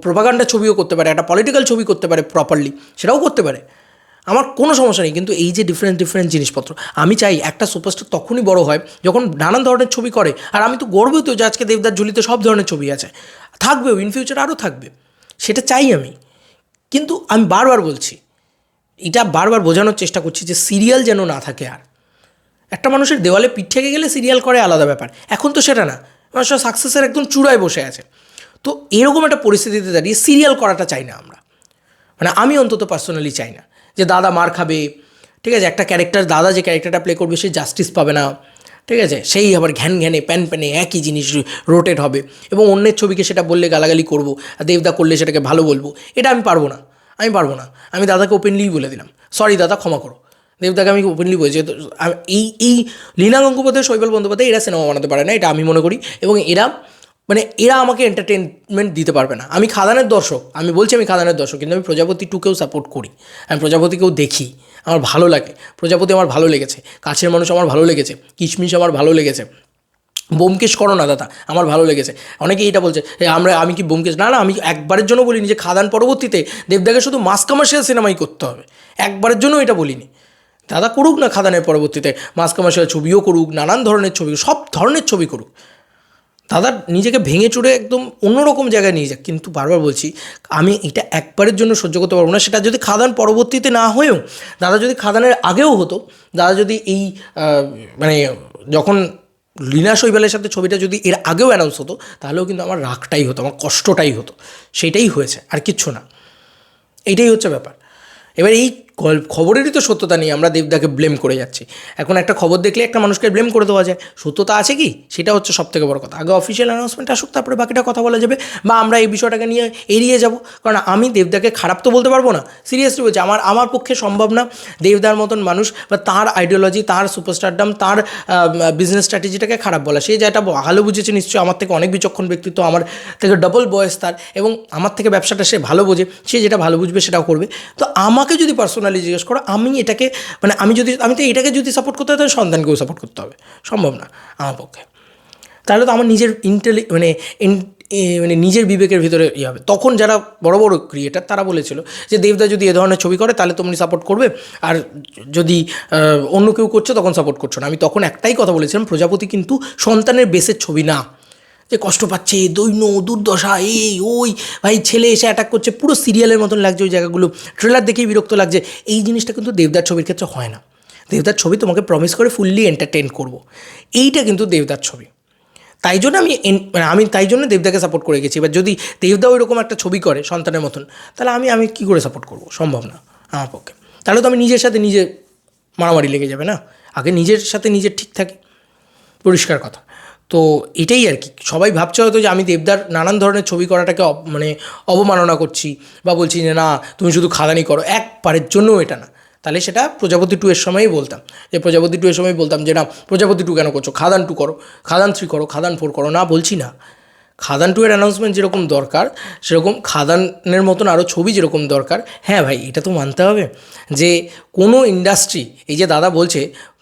প্রোপাগান্ডা ছবিও করতে পারে, একটা পলিটিক্যাল ছবি করতে পারে প্রপারলি, সেটাও করতে পারে, আমার কোনো সমস্যা নেই। কিন্তু এই যে ডিফারেন্ট জিনিসপত্র, আমি চাই একটা সুপারস্টার তখনই বড় হয় যখন নানান ধরনের ছবি করে। আর আমি তো গর্বিত যে আজকে দেবদার ঝুলিতে সব ধরনের ছবি আছে, থাকবেও, ইন ফিউচার আরও থাকবে, সেটা চাই আমি। কিন্তু আমি বারবার বলছি, এটা বারবার বোঝানোর চেষ্টা করছি যে সিরিয়াল যেন না থাকে। আর একটা মানুষের দেওয়ালে পিঠ থেকে গেলে সিরিয়াল করে আলাদা ব্যাপার, এখন তো সেটা না, মানুষ সাকসেসের একদম চূড়ায় বসে আছে। তো এরকম একটা পরিস্থিতিতে দাঁড়িয়ে সিরিয়াল করাটা চাই না আমরা, মানে আমি অন্তত পার্সোনালি চাই না যে দাদা মার খাবে, ঠিক আছে, একটা ক্যারেক্টার দাদা যে ক্যারেক্টারটা প্লে করবে সে জাস্টিস পাবে না, ঠিক আছে, সেই আবার ঘ্যান ঘ্যানে প্যান প্যানে একই জিনিস রোটেট হবে এবং অন্যের ছবিকে সেটা বললে গালাগালি করবো, আর দেবদা করলে সেটাকে ভালো বলবো, এটা আমি পারবো না, আমি দাদাকে ওপেনলিই বলে দিলাম, সরি দাদা ক্ষমা করো। দেবদাকে আমি ওপেনলি বলছি এই লীনা গঙ্গোপাধ্যায়, শৈবাল বন্দ্যোপাধ্যায় এরা সিনেমা বানাতে পারে না, এটা আমি মনে করি, এবং এরা আমাকে এন্টারটেনমেন্ট দিতে পারবে না। আমি খাদানের দর্শক, আমি বলছি আমি খাদানের দর্শক, কিন্তু আমি প্রজাপতি 2কেও সাপোর্ট করি, আমি প্রজাপতিকেও দেখি, আমার ভালো লাগে, প্রজাপতি আমার ভালো লেগেছে, কাছের মানুষ আমার ভালো লেগেছে, কিশমিশ আমার ভালো লেগেছে, ব্যোমকেশ করো না দাদা আমার ভালো লেগেছে। অনেকেই এটা বলছে আমি কি ব্যোমকেশ, না আমি একবারের জন্য বলিনি যে খাদান পরবর্তীতে দেবদাকে শুধু মাস কমার্শিয়াল সিনেমাই করতে হবে, একবারের জন্য এটা বলিনি। দাদা করুক না খাদানের পরবর্তীতে মাস কমার্শিয়াল ছবিও করুক, নানান ধরনের ছবি, সব ধরনের ছবি করুক, দাদা নিজেকে ভেঙে চুরে একদম অন্যরকম জায়গায় নিয়ে যাক, কিন্তু বারবার বলছি আমি এটা একবারের জন্য সহ্য করতে পারবো না। সেটা যদি খাদান পরবর্তীতে না হয়েও, দাদা যদি খাদানের আগেও হতো, দাদা যদি এই মানে যখন লীনা শৈবালের সাথে ছবিটা যদি এর আগেও অ্যানাউন্স হতো, তাহলেও কিন্তু আমার রাগটাই হতো, আমার কষ্টটাই হতো, সেটাই হয়েছে আর কিচ্ছু না, এইটাই হচ্ছে ব্যাপার। এবার এই খবরেরই তো সত্যতা নিয়ে আমরা দেবদাকে ব্লেম করে যাচ্ছি। এখন একটা খবর দেখলে একটা মানুষকে ব্লেম করে দেওয়া যায়, সত্যতা আছে কি, সেটা হচ্ছে সবথেকে বড় কথা। আগে অফিসিয়াল অ্যানাউন্সমেন্ট আসুক, তারপরে বাকিটা কথা বলা যাবে, বা আমরা এই বিষয়টাকে নিয়ে এড়িয়ে যাব। কারণ আমি দেবদাকে খারাপ তো বলতে পারবো না, সিরিয়াসলি বলছি, আমার পক্ষে সম্ভব না দেবদার মতন মানুষ বা তার আইডিওলজি, তার সুপারস্টারডাম, তার বিজনেস স্ট্র্যাটেজিটাকে খারাপ বলা। সে যেটা ভালো বুঝেছে নিশ্চয়ই, আমার থেকে অনেক বিচক্ষণ ব্যক্তিত্ব, আমার থেকে ডবল বয়স তার, এবং আমার থেকে ব্যবসাটা সে ভালো বোঝে, সে যেটা ভালো বুঝবে সেটাও করবে। তো আমাকে যদি পার্সোনালি জিজ্ঞেস করো, আমি এটাকে মানে আমি তো এটাকে যদি সাপোর্ট করতে হয় তাহলে সন্তানকেও সাপোর্ট করতে হবে, সম্ভব না আমার পক্ষে। তাহলে তো আমার নিজের মানে নিজের বিবেকের ভিতরে ইয়ে হবে। তখন যারা বড় বড় ক্রিয়েটার তারা বলেছিল যে দেবদা যদি এ ধরনের ছবি করে তাহলে তুমি সাপোর্ট করবে, আর যদি অন্য কেউ করছে তখন সাপোর্ট করছো না। আমি তখন একটাই কথা বলেছিলাম, প্রজাপতি কিন্তু সন্তানের বেসের ছবি না, যে কষ্ট পাচ্ছে, দৈন্য দুর্দশা, এই ওই ভাই ছেলে এসে অ্যাটাক করছে, পুরো সিরিয়ালের মতন লাগছে ওই জায়গাগুলো, ট্রেলার দেখেই বিরক্ত লাগছে, এই জিনিসটা কিন্তু দেবদার ছবির ক্ষেত্রে হয় না। দেবদার ছবি তোমাকে প্রমিস করে ফুললি এন্টারটেন করবো, এইটা কিন্তু দেবদার ছবি। তাই জন্য আমি তাই জন্য দেবদাকে সাপোর্ট করে গেছি। এবার যদি দেবদা ওই রকম একটা ছবি করে সন্তানের মতন, তাহলে আমি কী করে সাপোর্ট করবো, সম্ভব না আমার পক্ষে। তাহলে তো আমি নিজের সাথে নিজে মারামারি লেগে যাবে না, আগে নিজের সাথে নিজের ঠিক থাকি, পরিষ্কার কথা। তো এটাই আর কি, সবাই ভাবছে হয়তো যে আমি দেবদার নানান ধরনের ছবি করাটাকে মানে অবমাননা করছি, বা বলছি যে না তুমি শুধু খাদানি করো, একবারের জন্যও এটা না। তাহলে সেটা প্রজাপতি 2 এর সময়ই বলতাম, যে প্রজাপতি 2 এর সময় বলতাম যে না প্রজাপতি 2 কেন করছো, খাদান 2 করো, খাদান 3 করো, খাদান 4 করো, না বলছি না। খাদান 2 এর অ্যানাউন্সমেন্ট যেরকম দরকার, সেরকম খাদানের মতন আরও ছবি যেরকম দরকার। হ্যাঁ ভাই, এটা তো মানতে হবে যে কোনো ইন্ডাস্ট্রি, এই যে দাদা বলছে,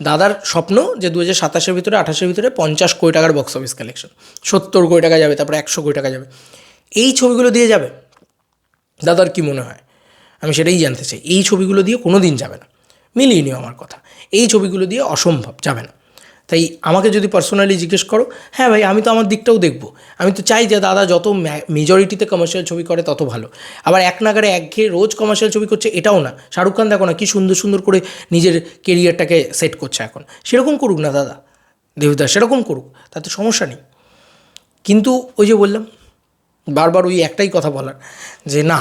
দাদার স্বপ্ন যে 2027-এর ভিতরে 28-এর ভিতরে 50 কোটি টাকার বক্স অফিস কালেকশন, 70 কোটি টাকা যাবে, তারপরে 100 কোটি টাকা যাবে, এই ছবিগুলো দিয়ে যাবে দাদার কি মনে হয়? আমি সেটাই জানতে চাই। এই ছবিগুলো দিয়ে কোনো দিন যাবে না, মিলিয়ে নিও আমার কথা, এই ছবিগুলো দিয়ে অসম্ভব যাবে না। তাই আমাকে যদি পার্সোনালি জিজ্ঞেস করো, হ্যাঁ ভাই আমি তো আমার দিকটাও দেখবো, আমি তো চাই যে দাদা যত মেজরিটিতে কমার্শিয়াল ছবি করে তত ভালো। আবার এক নাগারে একঘেয়ে রোজ কমার্শিয়াল ছবি করছে এটাও না। শাহরুখ খান দেখো না কি সুন্দর সুন্দর করে নিজের কেরিয়ারটাকে সেট করছে এখন, সেরকম করুক না দাদা, দেবদা সেরকম করুক, তাতে সমস্যা নেই। কিন্তু ওই যে বললাম বারবার ওই একটাই কথা বলার, যে না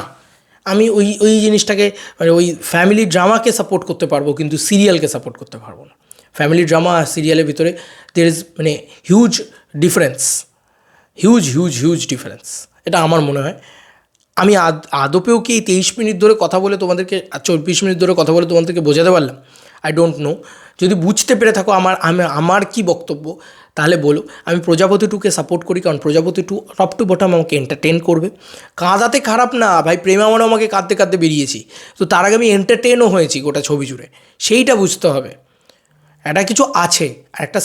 আমি ওই জিনিসটাকে মানে ওই ফ্যামিলি ড্রামাকে সাপোর্ট করতে পারবো, কিন্তু সিরিয়ালকে সাপোর্ট করতে পারবো না। ফ্যামিলি ড্রামা আর সিরিয়ালের ভিতরে দের ইজ মানে হিউজ ডিফারেন্স, হিউজ ডিফারেন্স, এটা আমার মনে হয়। আমি আদপেও কি এই 23 মিনিট ধরে কথা বলে তোমাদেরকে, 24 মিনিট ধরে কথা বলে তোমাদেরকে বোঝাতে পারলাম? I don't know. যদি বুঝতে পেরে থাকো আমার কি বক্তব্য, তাহলে বলো। আমি প্রজাপতি 2কে সাপোর্ট করি, কারণ প্রজাপতি 2 টপ টু বটম আমাকে এন্টারটেন করবে। কাঁদাতে খারাপ না ভাই, প্রেম আমারও আমাকে কাঁদতে কাঁদতে বেরিয়েছি, তো তার আগে আমি এন্টারটেনও হয়েছি গোটা ছবি জুড়ে, সেইটা বুঝতে হবে। একটা কিছু আছে, আর একটা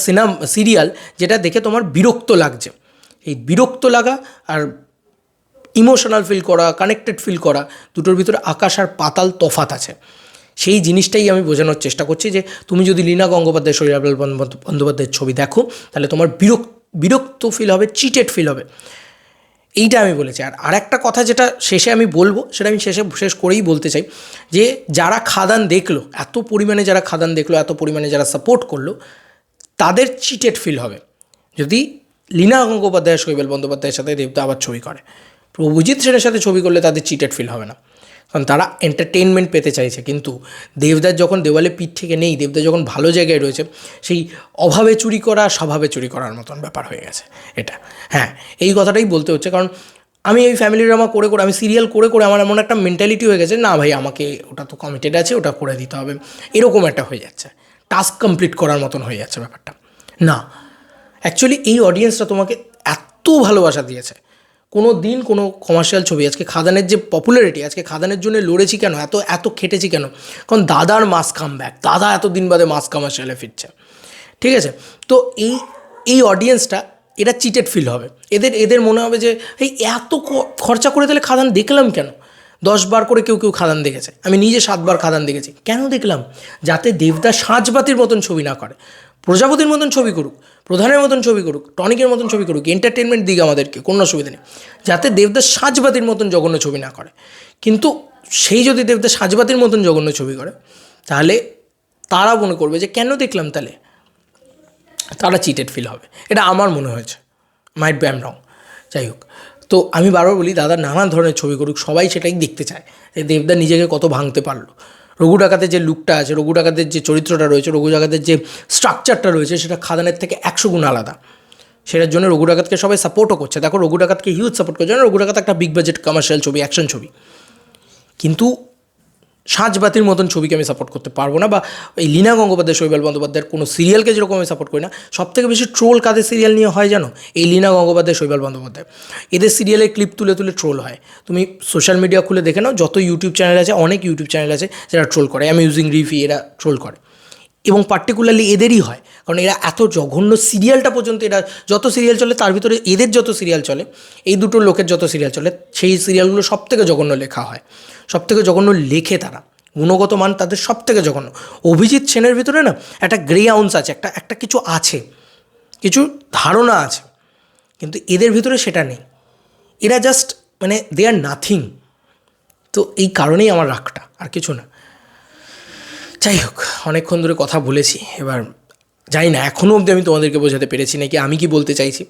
সিরিয়াল যেটা দেখে তোমার বিরক্ত লাগছে, এই বিরক্ত লাগা আর ইমোশনাল ফিল করা, কানেক্টেড ফিল করা, দুটোর ভিতরে আকাশ আর পাতাল তফাত আছে। সেই জিনিসটাই আমি বোঝানোর চেষ্টা করছি, যে তুমি যদি লীনা গঙ্গোপাধ্যায়, শৈবাল বন্দ্যোপাধ্যায়ের ছবি দেখো, তাহলে তোমার বিরক্ত ফিল হবে, চিটেড ফিল হবে, এইটা আমি বলেছি। আর একটা কথা যেটা শেষে আমি বলবো, সেটা আমি শেষ করেই বলতে চাই, যে যারা খাদান দেখলো, এত পরিমাণে যারা খাদান দেখলো, এত পরিমাণে যারা সাপোর্ট করলো, তাদের চিটেড ফিল হবে যদি লীনা গঙ্গোপাধ্যায় শৈবাল বন্দ্যোপাধ্যায়ের সাথে দেবদা আবার ছবি করে। অভিজিৎ সেনের সাথে ছবি করলে তাদের চিটেড ফিল হবে না, কারণ তারা এন্টারটেনমেন্ট পেতে চাইছে। কিন্তু দেবদার যখন দেওয়ালে পিঠ থেকে নেই, দেবদা যখন ভালো জায়গায় রয়েছে, সেই অভাবে চুরি করা স্বভাবে চুরি করার মতন ব্যাপার হয়ে গেছে এটা। হ্যাঁ, এই কথাটাই বলতে হচ্ছে, কারণ আমি এই ফ্যামিলি ড্রামা করে করে, আমি সিরিয়াল করে করে আমার এমন একটা মেন্টালিটি হয়ে গেছে, না ভাই আমাকে ওটা তো কমিটেড আছে, ওটা করে দিতে হবে, এরকম একটা হয়ে যাচ্ছে, টাস্ক কমপ্লিট করার মতন হয়ে যাচ্ছে ব্যাপারটা। না, অ্যাকচুয়ালি এই অডিয়েন্সটা তোমাকে এত ভালোবাসা দিয়েছে, কোনো দিন কোনো কমার্শিয়াল ছবি, আজকে খাদানের যে পপুলারিটি, আজকে খাদানের জন্য লড়েছি কেন, এত এত খেটেছি কেন, কারণ দাদার মাস কাম ব্যাক, দাদা এত দিন বাদে মাস কমার্শিয়ালে ফিরছে, ঠিক আছে? তো এই অডিয়েন্সটা, এটা চিটেড ফিল হবে, এদের মনে হবে যে এই এত খরচা করে তাহলে খাদান দেখলাম কেন? 10 বার করে কেউ খাদান দেখেছে, আমি নিজে 7 বার খাদান দেখেছি, কেন দেখলাম? যাতে দেবদা সাজবাতির মতন ছবি না করে, প্রজাপতির মতন ছবি করুক, প্রধানের মতন ছবি করুক, টনিকের মতন ছবি করুক, এন্টারটেনমেন্ট দিক আমাদেরকে, কোনো অসুবিধা নেই, যাতে দেবদা সাজবাতির মতন জঘন্য ছবি না করে। কিন্তু সেই যদি দেবদা সাজবাতির মতন জঘন্য ছবি করে, তাহলে তারা মনে করবে যে কেন দেখলাম, তাহলে তারা চিটেড ফিল হবে, এটা আমার মনে হয়েছে, মাইট বি আই এম রং। যাই হোক, তো আমি বারবার বলি, দাদা নানান ধরনের ছবি করুক, সবাই সেটাই দেখতে চায় যে দেবদা নিজেকে কত ভাঙতে পারলো। রঘু ডাকাতের যে লুকটা আছে, রঘু ডাকাতের যে চরিত্রটা রয়েছে, রঘু ডাকাতের যে স্ট্রাকচারটা রয়েছে, সেটা খাদানের থেকে 100 গুণ আলাদা। সেটার জন্য রঘু ডাকাতকে সবাই সাপোর্টও করছে। দেখো, রঘু ডাকাতকে হিউজ সাপোর্ট করছে, রঘু ডাকাত একটা বিগ বাজেট কমার্শিয়াল ছবি, অ্যাকশন ছবি, কিন্তু সাজবাতির মতন ছবিকে আমি সাপোর্ট করতে পারবো না, বা এই লীনা গঙ্গোপাধ্যায় শৈবাল বন্দ্যোপাধ্যায়ের কোনো সিরিয়ালকে যেরকম আমি সাপোর্ট করি না। সবথেকে বেশি ট্রোল কাদের সিরিয়াল নিয়ে হয় জানো? এই লীনা গঙ্গোপাধ্যায় শৈবাল বন্দ্যোপাধ্যায়, এদের সিরিয়ালের ক্লিপ তুলে তুলে ট্রোল হয়। তুমি সোশ্যাল মিডিয়া খুলে দেখে নাও, যত ইউটিউব চ্যানেল আছে, অনেক ইউটিউব চ্যানেল আছে যারা ট্রোল করে, অ্যামিউজিং রিভি, এরা ট্রোল করে, এবং পার্টিকুলারলি এদেরই হয়, কারণ এরা এত জঘন্য সিরিয়ালটা পর্যন্ত, এরা যত সিরিয়াল চলে তার ভিতরে এদের যত সিরিয়াল চলে, এই দুটো লোকের যত সিরিয়াল চলে, সেই সিরিয়ালগুলো সবথেকে জঘন্য লেখা হয়, সবথেকে জঘন্য লেখে তারা, গুণগত মান তাদের সবথেকে জঘন্য। অভিজিৎ সেনের ভিতরে না একটা গ্রে আউন্স আছে, একটা কিছু আছে, কিছু ধারণা আছে, কিন্তু এদের ভিতরে সেটা নেই, এরা জাস্ট মানে দে আর নাথিং। তো এই কারণেই আমার রাগটা, আর কিছু না। যাই হোক, অনেকক্ষণ ধরে কথা বলেছি, এবার জানি না এখনও অবধি আমি তোমাদেরকে বোঝাতে পেরেছি নাকি আমি কি বলতে চাইছি।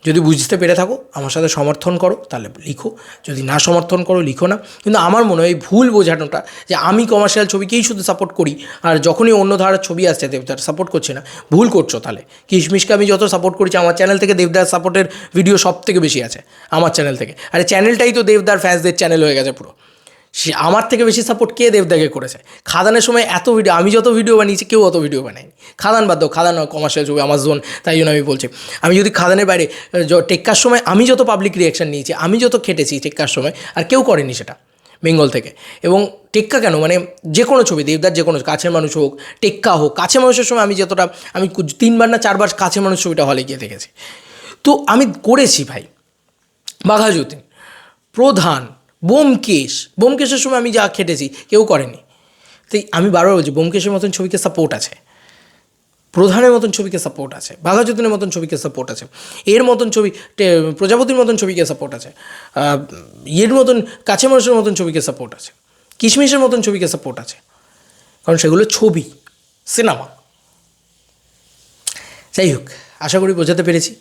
যদি বুঝতে পেরে থাকো, আমার সাথে সমর্থন করো, তাহলে লিখো, যদি না সমর্থন করো লিখো না। কিন্তু আমার মনে হয় এই ভুল বোঝানোটা, যে আমি কমার্শিয়াল ছবিকেই শুধু সাপোর্ট করি, আর যখনই অন্য ধারার ছবি আসছে দেবদার সাপোর্ট করছে না, ভুল করছো। তাহলে কিশমিশকে আমি যত সাপোর্ট করেছি, আমার চ্যানেল থেকে দেবদার সাপোর্টের ভিডিও সব থেকে বেশি আছে আমার চ্যানেল থেকে। আরে চ্যানেলটাই তো দেবদার ফ্যান্সদের চ্যানেল হয়ে গেছে পুরো। সে আমার থেকে বেশি সাপোর্ট কে দেবদাকে করেছে? খাদানের সময় এত ভিডিও, আমি যত ভিডিও বানিয়েছি কেউ অত ভিডিও বানায়নি। খাদান বাদ দাও, খাদান কমার্শিয়াল ছবি, আমার জোন, তাই জন্য আমি বলছি। আমি যদি খাদানের বাইরে টেক্কার সময় আমি যত পাবলিক রিয়াকশান নিয়েছি, আমি যত খেটেছি টেক্কার সময়, আর কেউ করেনি সেটা বেঙ্গল থেকে। এবং টেক্কা কেন, মানে যে কোনো ছবি, দেবদার যে কোনো, কাছের মানুষ হোক, টেক্কা হোক, কাছে মানুষের সময় আমি যতটা, আমি 3বার না 4বার কাছে মানুষ ছবিটা হলে গিয়ে দেখেছি। তো আমি করেছি ভাই, বাঘা যতীন, প্রধান, বোমকেশের সময় আমি যা খেটেছি কেউ করেনি। তাই আমি বারবার বলছি, বোমকেশের মতন ছবিকে সাপোর্ট আছে, প্রধানের মতন ছবিকে সাপোর্ট আছে, বাঘা যতীনের মতন ছবিকে সাপোর্ট আছে, এর মতন ছবি, প্রজাপতির মতন ছবিকে সাপোর্ট আছে, এর মতন কাছে মানুষের মতন ছবিকে সাপোর্ট আছে, কিশমিশের মতন ছবিকে সাপোর্ট আছে, কারণ সেগুলো ছবি, সিনেমা। যাই হোক, আশা করি বোঝাতে পেরেছি।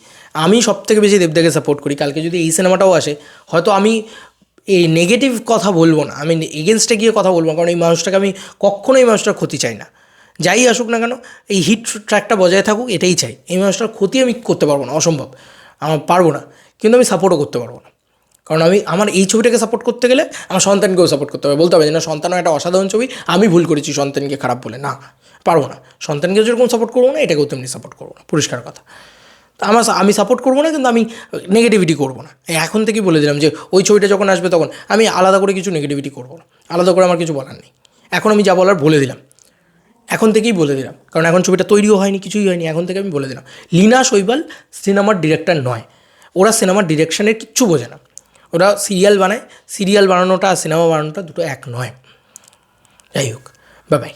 আমি সবথেকে বেশি দেবদাকে সাপোর্ট করি। কালকে যদি এই সিনেমাটাও আসে, হয়তো আমি এই নেগেটিভ কথা বলবো না, আমি এগেনস্টে গিয়ে কথা বলবো, কারণ এই মানুষটাকে আমি কখনোই এই মানুষটার ক্ষতি চাই না। যাই আসুক না কেন, এই হিট ট্র্যাকটা বজায় থাকুক, এটাই চাই। এই মানুষটার ক্ষতি আমি করতে পারবো না, অসম্ভব, আমার পারবো না। কিন্তু আমি সাপোর্টও করতে পারবো না, কারণ আমি আমার এই ছবিটাকে সাপোর্ট করতে গেলে আমার সন্তানকেও সাপোর্ট করতে হবে, বলতে হবে যে না, সন্তানও একটা অসাধারণ ছবি, আমি ভুল করেছি সন্তানকে খারাপ বলে, না, পারবো না। সন্তানকে যেরকম সাপোর্ট করবো না, এটাকেও তেমনি সাপোর্ট করবো না, পরিষ্কার কথা। তো আমি সাপোর্ট করবো না, কিন্তু আমি নেগেটিভিটি করবো না। এখন থেকেই বলে দিলাম যে ওই ছবিটা যখন আসবে তখন আমি আলাদা করে কিছু নেগেটিভিটি করবো না, আলাদা করে আমার কিছু বলার নেই। এখন আমি যা বলার বলে দিলাম, এখন থেকেই বলে দিলাম, কারণ এখন ছবিটা তৈরিও হয়নি, কিছুই হয়নি, এখন থেকে আমি বলে দিলাম। লীনা শৈবাল সিনেমার ডিরেক্টর নয়, ওরা সিনেমার ডিরেকশনের কিচ্ছু বোঝে না, ওরা সিরিয়াল বানায়। সিরিয়াল বানানোটা আর সিনেমা বানানোটা দুটো এক নয়। যাই হোক, বাই বাই।